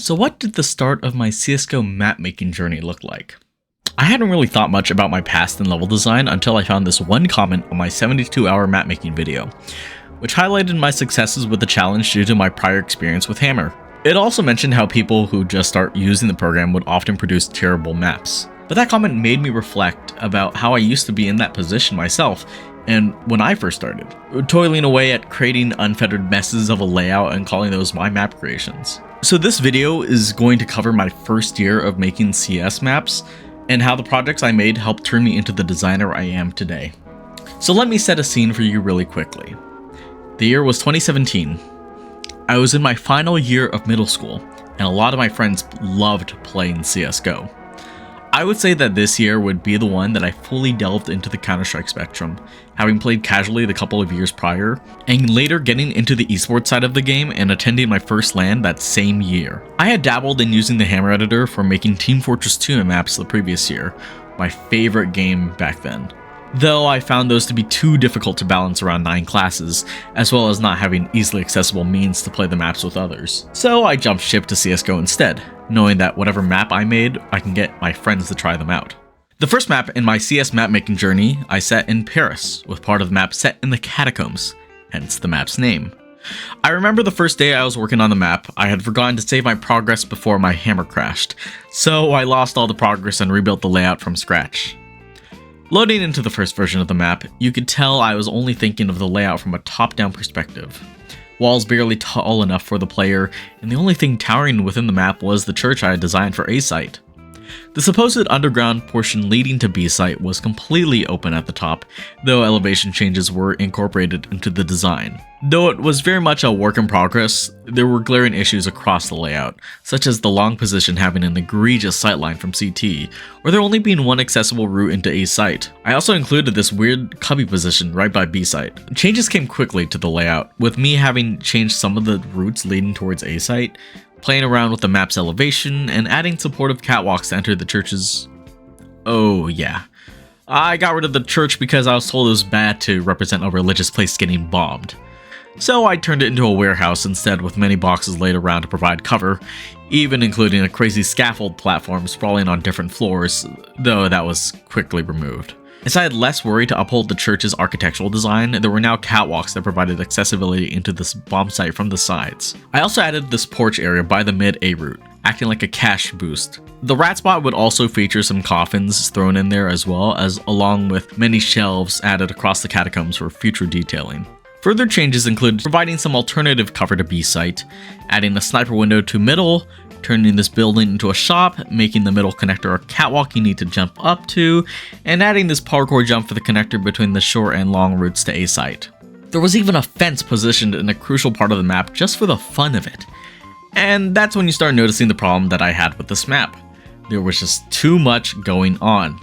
So what did the start of my CSGO mapmaking journey look like? I hadn't really thought much about my past in level design until I found this one comment on my 72-hour mapmaking video, which highlighted my successes with the challenge due to my prior experience with Hammer. It also mentioned how people who just start using the program would often produce terrible maps. But that comment made me reflect about how I used to be in that position myself, and when I first started, toiling away at creating unfettered messes of a layout and calling those my map creations. So this video is going to cover my first year of making CS maps, and how the projects I made helped turn me into the designer I am today. So let me set a scene for you really quickly. The year was 2017. I was in my final year of middle school, and a lot of my friends loved playing CSGO. I would say that this year would be the one that I fully delved into the counterstrike spectrum, having played casually the couple of years prior, and later getting into the esports side of the game and attending my first LAN that same year. I had dabbled in using the Hammer editor for making Team Fortress 2 maps the previous year, my favorite game back then. Though I found those to be too difficult to balance around 9 classes, as well as not having easily accessible means to play the maps with others. So I jumped ship to CSGO instead, knowing that whatever map I made, I can get my friends to try them out. The first map in my CS mapmaking journey I set in Paris, with part of the map set in the Catacombs, hence the map's name. I remember the first day I was working on the map, I had forgotten to save my progress before my hammer crashed, so I lost all the progress and rebuilt the layout from scratch. Loading into the first version of the map, you could tell I was only thinking of the layout from a top-down perspective. Walls barely tall enough for the player, and the only thing towering within the map was the church I had designed for A site. The supposed underground portion leading to B site was completely open at the top, though elevation changes were incorporated into the design. Though it was very much a work in progress, there were glaring issues across the layout, such as the long position having an egregious sightline from CT, or there only being one accessible route into A site. I also included this weird cubby position right by B site. Changes came quickly to the layout, with me having changed some of the routes leading towards A site, playing around with the map's elevation, and adding supportive catwalks to enter the church's... Oh yeah. I got rid of the church because I was told it was bad to represent a religious place getting bombed. So I turned it into a warehouse instead, with many boxes laid around to provide cover, even including a crazy scaffold platform sprawling on different floors, though that was quickly removed. As I had less worry to uphold the church's architectural design, there were now catwalks that provided accessibility into this bomb site from the sides. I also added this porch area by the mid-A route, acting like a cash boost. The rat spot would also feature some coffins thrown in there as well, as along with many shelves added across the catacombs for future detailing. Further changes include providing some alternative cover to B site, adding a sniper window to middle, turning this building into a shop, making the middle connector a catwalk you need to jump up to, and adding this parkour jump for the connector between the short and long routes to A site. There was even a fence positioned in a crucial part of the map just for the fun of it. And that's when you start noticing the problem that I had with this map. There was just too much going on.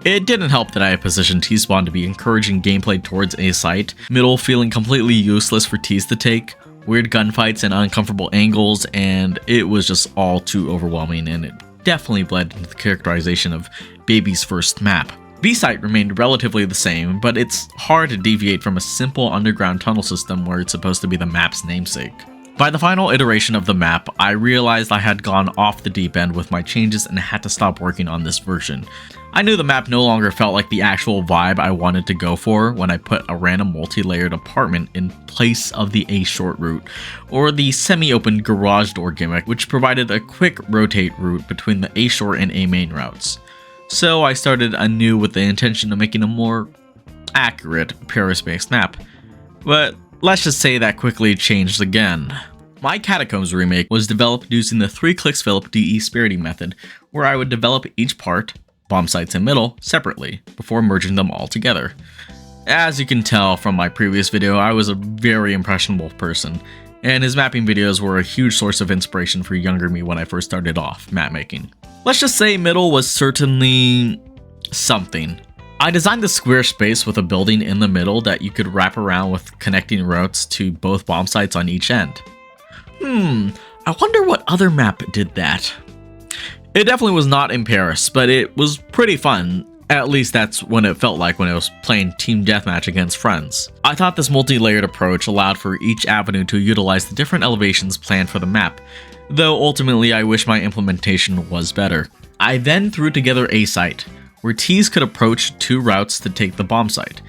It didn't help that I had positioned T-spawn to be encouraging gameplay towards A site, middle feeling completely useless for T's to take, weird gunfights and uncomfortable angles, and it was just all too overwhelming, and it definitely bled into the characterization of Baby's first map. B site remained relatively the same, but it's hard to deviate from a simple underground tunnel system where it's supposed to be the map's namesake. By the final iteration of the map, I realized I had gone off the deep end with my changes and had to stop working on this version. I knew the map no longer felt like the actual vibe I wanted to go for when I put a random multi-layered apartment in place of the A short route, or the semi-open garage door gimmick, which provided a quick rotate route between the A short and A main routes. So I started anew with the intention of making a more accurate Paris-based map. But let's just say that quickly changed again. My Catacombs remake was developed using the 3-clicks Philip DE Spiriting method, where I would develop each part, bomb sites and middle, separately, before merging them all together. As you can tell from my previous video, I was a very impressionable person, and his mapping videos were a huge source of inspiration for younger me when I first started off mapmaking. Let's just say middle was certainly something. I designed the square space with a building in the middle that you could wrap around with connecting routes to both bomb sites on each end. I wonder what other map did that. It definitely was not in Paris, but it was pretty fun, At least that's when it felt like when I was playing team deathmatch against friends. I thought this multi-layered approach allowed for each avenue to utilize the different elevations planned for the map, though ultimately I wish my implementation was better. I then threw together a site, where Ts could approach 2 routes to take the bomb site,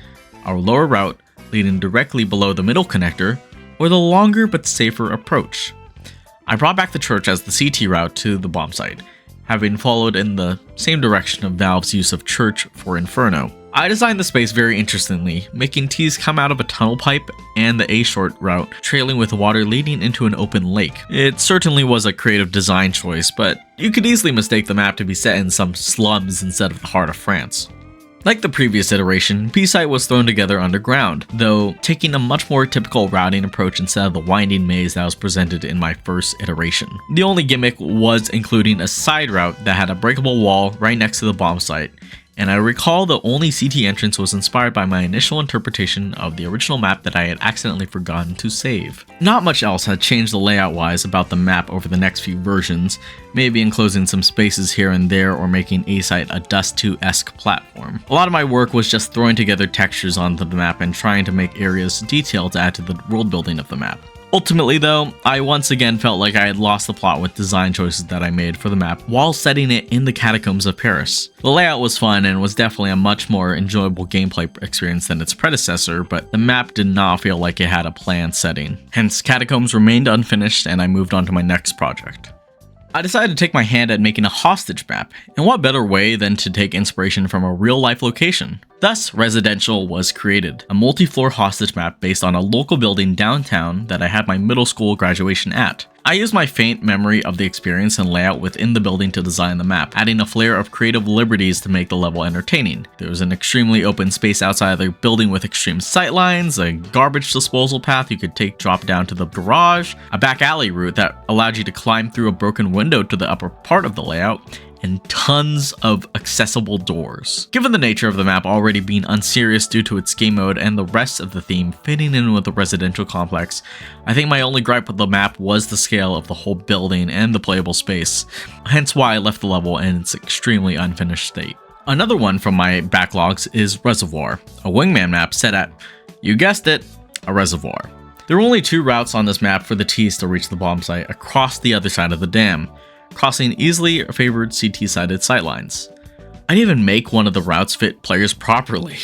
our lower route leading directly below the middle connector, or the longer but safer approach. I brought back the church as the CT route to the bomb site, having followed in the same direction of Valve's use of church for Inferno. I designed the space very interestingly, making Ts come out of a tunnel pipe and the A short route trailing with water leading into an open lake. It certainly was a creative design choice, but you could easily mistake the map to be set in some slums instead of the heart of France. Like the previous iteration, B-Site was thrown together underground, though taking a much more typical routing approach instead of the winding maze that was presented in my first iteration. The only gimmick was including a side route that had a breakable wall right next to the bomb site, and I recall the only CT entrance was inspired by my initial interpretation of the original map that I had accidentally forgotten to save. Not much else had changed the layout-wise about the map over the next few versions, maybe enclosing some spaces here and there or making A-Site a Dust 2-esque platform. A lot of my work was just throwing together textures onto the map and trying to make areas detailed to add to the world building of the map. Ultimately though, I once again felt like I had lost the plot with design choices that I made for the map while setting it in the Catacombs of Paris. The layout was fun and was definitely a much more enjoyable gameplay experience than its predecessor, but the map did not feel like it had a planned setting. Hence, Catacombs remained unfinished and I moved on to my next project. I decided to take my hand at making a hostage map, and what better way than to take inspiration from a real-life location. Thus, Residential was created, a multi-floor hostage map based on a local building downtown that I had my middle school graduation at. I used my faint memory of the experience and layout within the building to design the map, adding a flair of creative liberties to make the level entertaining. There was an extremely open space outside of the building with extreme sightlines, a garbage disposal path you could take drop down to the garage, a back alley route that allowed you to climb through a broken window to the upper part of the layout, and tons of accessible doors. Given the nature of the map already being unserious due to its game mode and the rest of the theme fitting in with the residential complex, I think my only gripe with the map was the scale of the whole building and the playable space, hence why I left the level in its extremely unfinished state. Another one from my backlogs is Reservoir, a wingman map set at, you guessed it, a reservoir. There were only 2 routes on this map for the Ts to reach the bomb site across the other side of the dam, crossing easily favored CT-sided sightlines. I didn't even make one of the routes fit players properly.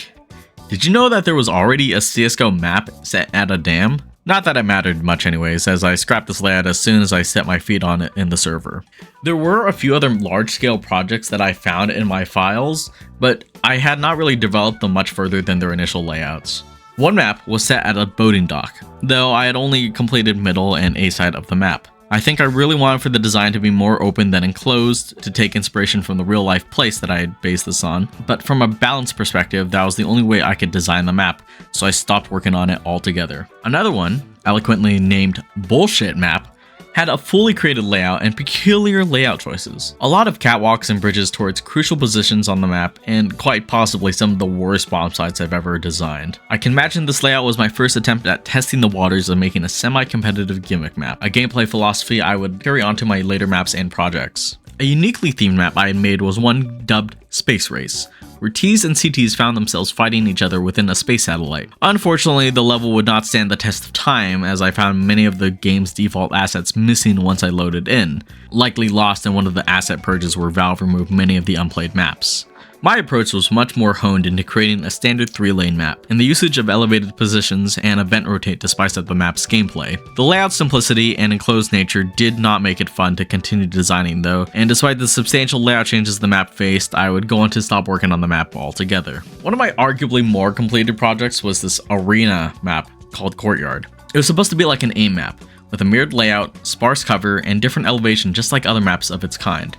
Did you know that there was already a CSGO map set at a dam? Not that it mattered much anyways, as I scrapped this layout as soon as I set my feet on it in the server. There were a few other large-scale projects that I found in my files, but I had not really developed them much further than their initial layouts. One map was set at a boating dock, though I had only completed middle and A side of the map. I think I really wanted for the design to be more open than enclosed, to take inspiration from the real life place that I had based this on, but from a balance perspective, that was the only way I could design the map, so I stopped working on it altogether. Another one, eloquently named Bullshit Map, had a fully created layout and peculiar layout choices. A lot of catwalks and bridges towards crucial positions on the map, and quite possibly some of the worst bomb sites I've ever designed. I can imagine this layout was my first attempt at testing the waters of making a semi-competitive gimmick map, a gameplay philosophy I would carry on to my later maps and projects. A uniquely themed map I had made was one dubbed Space Race, where Ts and CTs found themselves fighting each other within a space satellite. Unfortunately, the level would not stand the test of time, as I found many of the game's default assets missing once I loaded in, likely lost in one of the asset purges where Valve removed many of the unplayed maps. My approach was much more honed into creating a standard 3-lane map, and the usage of elevated positions and event rotate to spice up the map's gameplay. The layout simplicity and enclosed nature did not make it fun to continue designing though, and despite the substantial layout changes the map faced, I would go on to stop working on the map altogether. One of my arguably more completed projects was this arena map called Courtyard. It was supposed to be like an AIM map, with a mirrored layout, sparse cover, and different elevation just like other maps of its kind.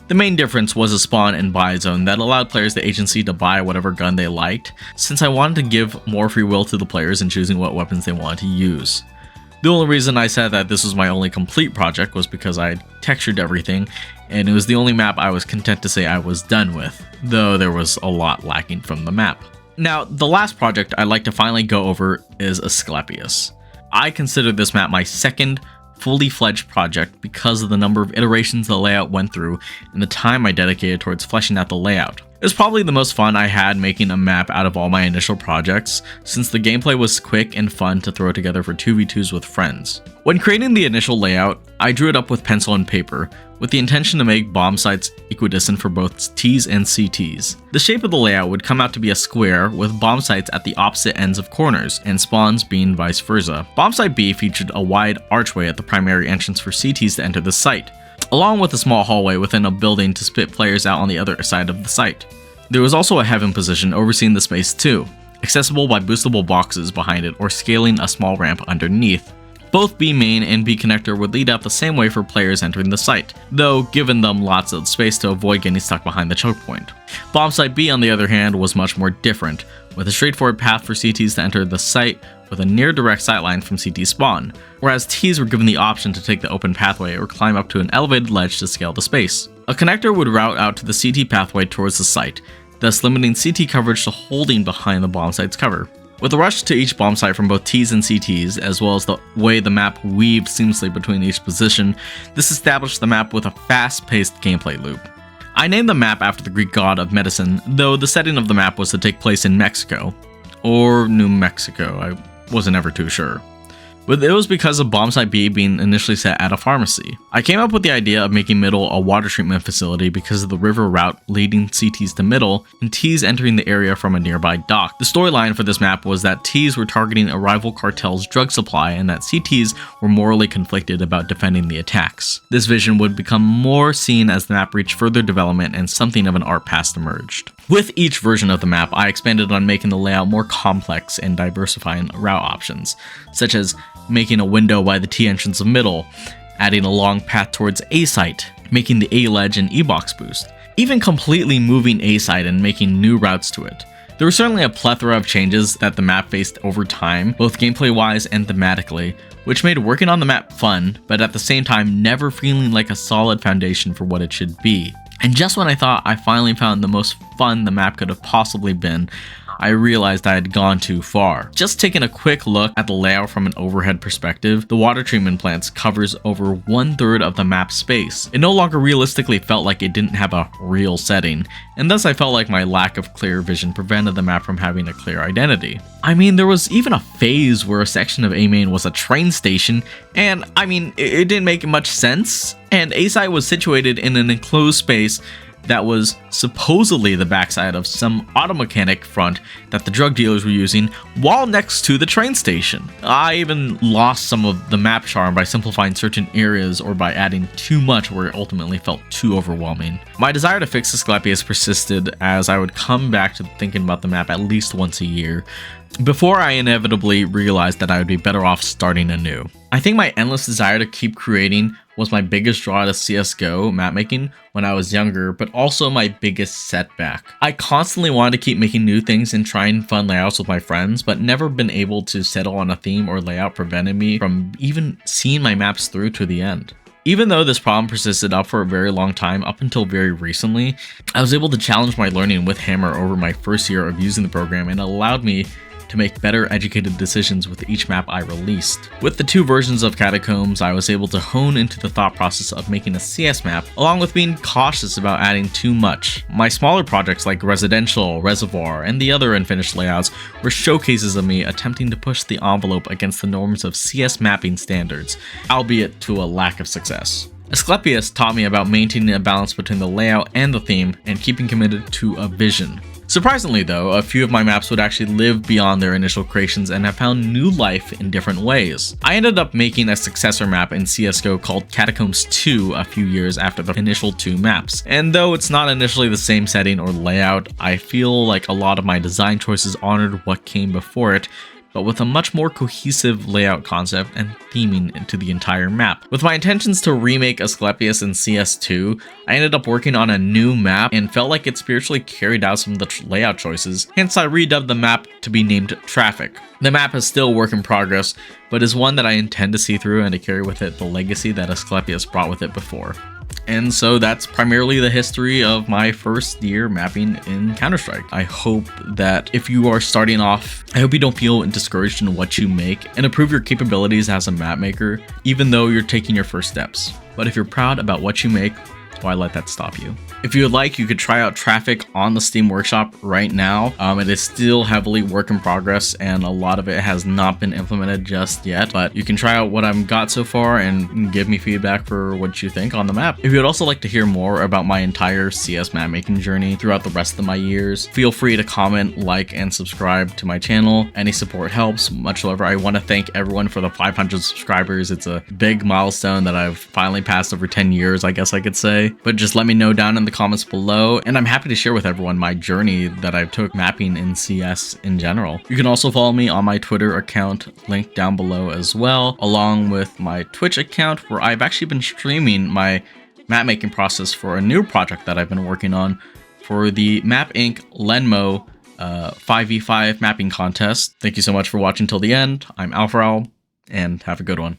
The main difference was a spawn and buy zone that allowed players the agency to buy whatever gun they liked, since I wanted to give more free will to the players in choosing what weapons they wanted to use. The only reason I said that this was my only complete project was because I had textured everything, and it was the only map I was content to say I was done with, though there was a lot lacking from the map. Now, the last project I'd like to finally go over is Asclepius. I consider this map my second fully fledged project because of the number of iterations the layout went through and the time I dedicated towards fleshing out the layout. It was probably the most fun I had making a map out of all my initial projects, since the gameplay was quick and fun to throw together for 2v2s with friends. When creating the initial layout, I drew it up with pencil and paper, with the intention to make bomb sites equidistant for both Ts and CTs. The shape of the layout would come out to be a square with bomb sites at the opposite ends of corners, and spawns being vice versa. Bomb site B featured a wide archway at the primary entrance for CTs to enter the site, along with a small hallway within a building to spit players out on the other side of the site. There was also a heaven position overseeing the space too, accessible by boostable boxes behind it or scaling a small ramp underneath. Both B main and B connector would lead out the same way for players entering the site, though giving them lots of space to avoid getting stuck behind the choke point. Bomb site B on the other hand was much more different, with a straightforward path for CTs to enter the site with a near direct sightline from CT spawn, whereas Ts were given the option to take the open pathway or climb up to an elevated ledge to scale the space. A connector would route out to the CT pathway towards the site, thus limiting CT coverage to holding behind the bomb site's cover. With a rush to each bomb site from both Ts and CTs, as well as the way the map weaved seamlessly between each position, this established the map with a fast-paced gameplay loop. I named the map after the Greek god of medicine, though the setting of the map was to take place in Mexico. Or New Mexico, I wasn't ever too sure. But it was because of bomb site B being initially set at a pharmacy. I came up with the idea of making Middle a water treatment facility because of the river route leading CTs to Middle and Ts entering the area from a nearby dock. The storyline for this map was that Ts were targeting a rival cartel's drug supply and that CTs were morally conflicted about defending the attacks. This vision would become more seen as the map reached further development and something of an art past emerged. With each version of the map, I expanded on making the layout more complex and diversifying route options, such as making a window by the T entrance of Middle, adding a long path towards A site, making the A ledge an E-box boost, even completely moving A site and making new routes to it. There were certainly a plethora of changes that the map faced over time, both gameplay-wise and thematically, which made working on the map fun, but at the same time never feeling like a solid foundation for what it should be. And just when I thought I finally found the most fun the map could have possibly been, I realized I had gone too far. Just taking a quick look at the layout from an overhead perspective, the water treatment plants covers over 1/3 of the map space. It no longer realistically felt like it didn't have a real setting, and thus I felt like my lack of clear vision prevented the map from having a clear identity. I mean, there was even a phase where a section of A main was a train station, and I mean, it didn't make much sense, and A site was situated in an enclosed space that was supposedly the backside of some auto mechanic front that the drug dealers were using while next to the train station. I even lost some of the map charm by simplifying certain areas or by adding too much where it ultimately felt too overwhelming. My desire to fix Asclepius persisted as I would come back to thinking about the map at least once a year, before I inevitably realized that I would be better off starting anew. I think my endless desire to keep creating was my biggest draw to CSGO mapmaking when I was younger, but also my biggest setback. I constantly wanted to keep making new things and trying fun layouts with my friends, but never been able to settle on a theme or layout prevented me from even seeing my maps through to the end. Even though this problem persisted up for a very long time, up until very recently, I was able to challenge my learning with Hammer over my first year of using the program, and it allowed me to make better educated decisions with each map I released. With the 2 versions of Catacombs, I was able to hone into the thought process of making a CS map, along with being cautious about adding too much. My smaller projects like Residential, Reservoir, and the other unfinished layouts were showcases of me attempting to push the envelope against the norms of CS mapping standards, albeit to a lack of success. Asclepius taught me about maintaining a balance between the layout and the theme, and keeping committed to a vision. Surprisingly though, a few of my maps would actually live beyond their initial creations and have found new life in different ways. I ended up making a successor map in CSGO called Catacombs 2 a few years after the initial 2 maps, and though it's not initially the same setting or layout, I feel like a lot of my design choices honored what came before it, but with a much more cohesive layout concept and theming into the entire map. With my intentions to remake Asclepius in CS2, I ended up working on a new map and felt like it spiritually carried out some of the layout choices, hence I redubbed the map to be named Traffic. The map is still a work in progress, but is one that I intend to see through and to carry with it the legacy that Asclepius brought with it before. And so that's primarily the history of my first year mapping in Counterstrike. I hope that if you are starting off, I hope you don't feel discouraged in what you make and improve your capabilities as a map maker, even though you're taking your first steps. But if you're proud about what you make, why let that stop you? If you would like, you could try out Traffic on the Steam Workshop right now. It is still heavily work in progress, and a lot of it has not been implemented just yet, but you can try out what I've got so far and give me feedback for what you think on the map. If you'd also like to hear more about my entire CS mapmaking journey throughout the rest of my years, feel free to comment, like, and subscribe to my channel. Any support helps. Much love. I want to thank everyone for the 500 subscribers. It's a big milestone that I've finally passed over 10 years, I guess I could say. But just let me know down in the comments below, and I'm happy to share with everyone my journey that I took mapping in CS in general. You can also follow me on my Twitter account, linked down below as well, along with my Twitch account, where I've actually been streaming my map making process for a new project that I've been working on for the Map Inc. Lenmo 5v5 mapping contest. Thank you so much for watching till the end. I'm AlpherOwl, and have a good one.